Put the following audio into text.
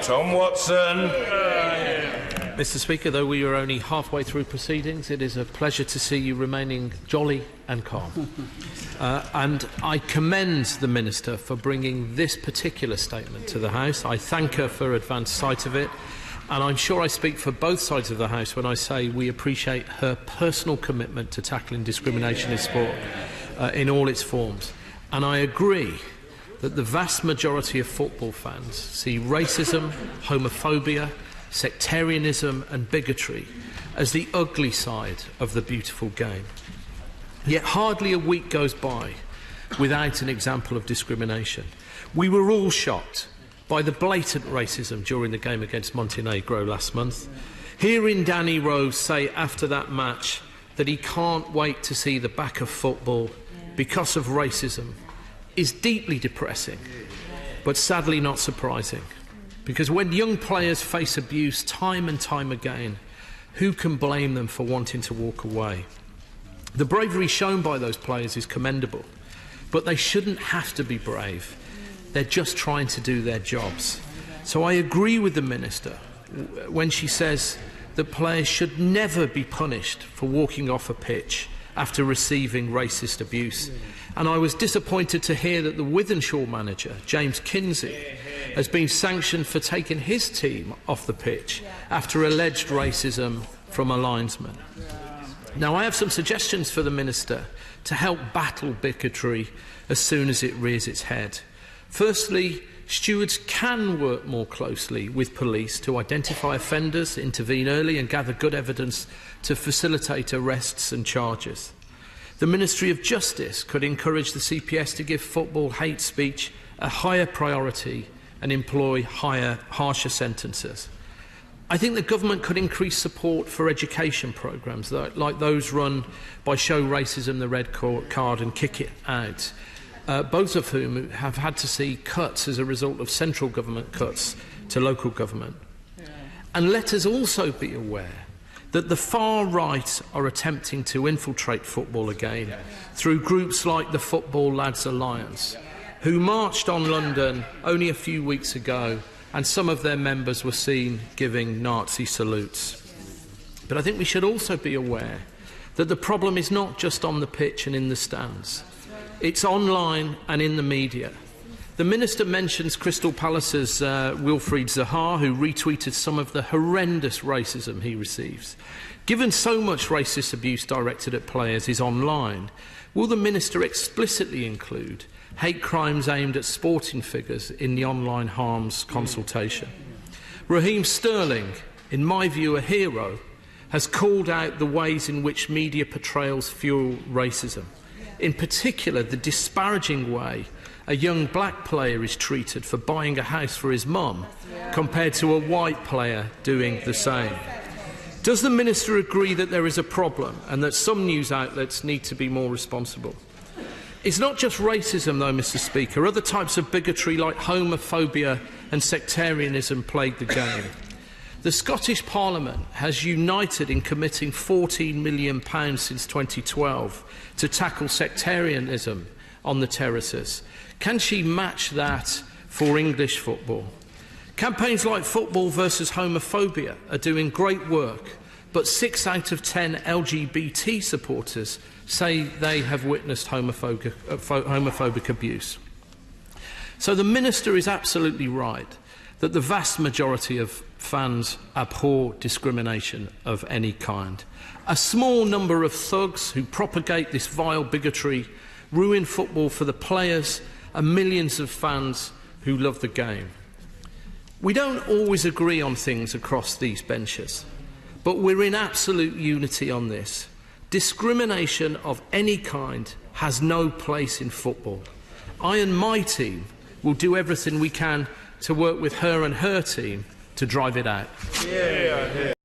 Tom Watson. Mr. Speaker, though we are only halfway through proceedings, it is a pleasure to see you remaining jolly and calm. And I commend the Minister for bringing this particular statement to the House. I thank her for advance sight of it, and I'm sure I speak for both sides of the House when I say we appreciate her personal commitment to tackling discrimination in sport in all its forms. And I agree that the vast majority of football fans see racism, homophobia, sectarianism and bigotry as the ugly side of the beautiful game. Yet hardly a week goes by without an example of discrimination. We were all shocked by the blatant racism during the game against Montenegro last month. Hearing Danny Rose say after that match that he can't wait to see the back of football because of racism is deeply depressing, but sadly not surprising. Because when young players face abuse time and time again, who can blame them for wanting to walk away? The bravery shown by those players is commendable, but they shouldn't have to be brave. They're just trying to do their jobs. So I agree with the Minister when she says that players should never be punished for walking off a pitch after receiving racist abuse. And I was disappointed to hear that the Wythenshawe manager, James Kinsey, has been sanctioned for taking his team off the pitch after alleged racism from a linesman. Now, I have some suggestions for the Minister to help battle bigotry as soon as it rears its head. Firstly, stewards can work more closely with police to identify offenders, intervene early and gather good evidence to facilitate arrests and charges. The Ministry of Justice could encourage the CPS to give football hate speech a higher priority and employ harsher sentences. I think the government could increase support for education programmes like those run by Show Racism the Red Card and Kick It Out, both of whom have had to see cuts as a result of central government cuts to local government. And let us also be aware that the far right are attempting to infiltrate football again through groups like the Football Lads Alliance, who marched on London only a few weeks ago, and some of their members were seen giving Nazi salutes. But I think we should also be aware that the problem is not just on the pitch and in the stands. It's online and in the media. The Minister mentions Crystal Palace's Wilfried Zaha, who retweeted some of the horrendous racism he receives. Given so much racist abuse directed at players is online, will the Minister explicitly include hate crimes aimed at sporting figures in the online harms consultation? Raheem Sterling, in my view a hero, has called out the ways in which media portrayals fuel racism. In particular, the disparaging way a young black player is treated for buying a house for his mum compared to a white player doing the same. Does the Minister agree that there is a problem and that some news outlets need to be more responsible? It's not just racism, though, Mr. Speaker. Other types of bigotry like homophobia and sectarianism plague the game. The Scottish Parliament has united in committing £14 million since 2012 to tackle sectarianism on the terraces. Can she match that for English football? Campaigns like Football versus Homophobia are doing great work, but 6 out of 10 LGBT supporters say they have witnessed homophobic abuse. So the Minister is absolutely right that the vast majority of fans abhor discrimination of any kind. A small number of thugs who propagate this vile bigotry ruin football for the players and millions of fans who love the game. We don't always agree on things across these benches, but we're in absolute unity on this. Discrimination of any kind has no place in football. I and my team will do everything we can to work with her and her team to drive it out.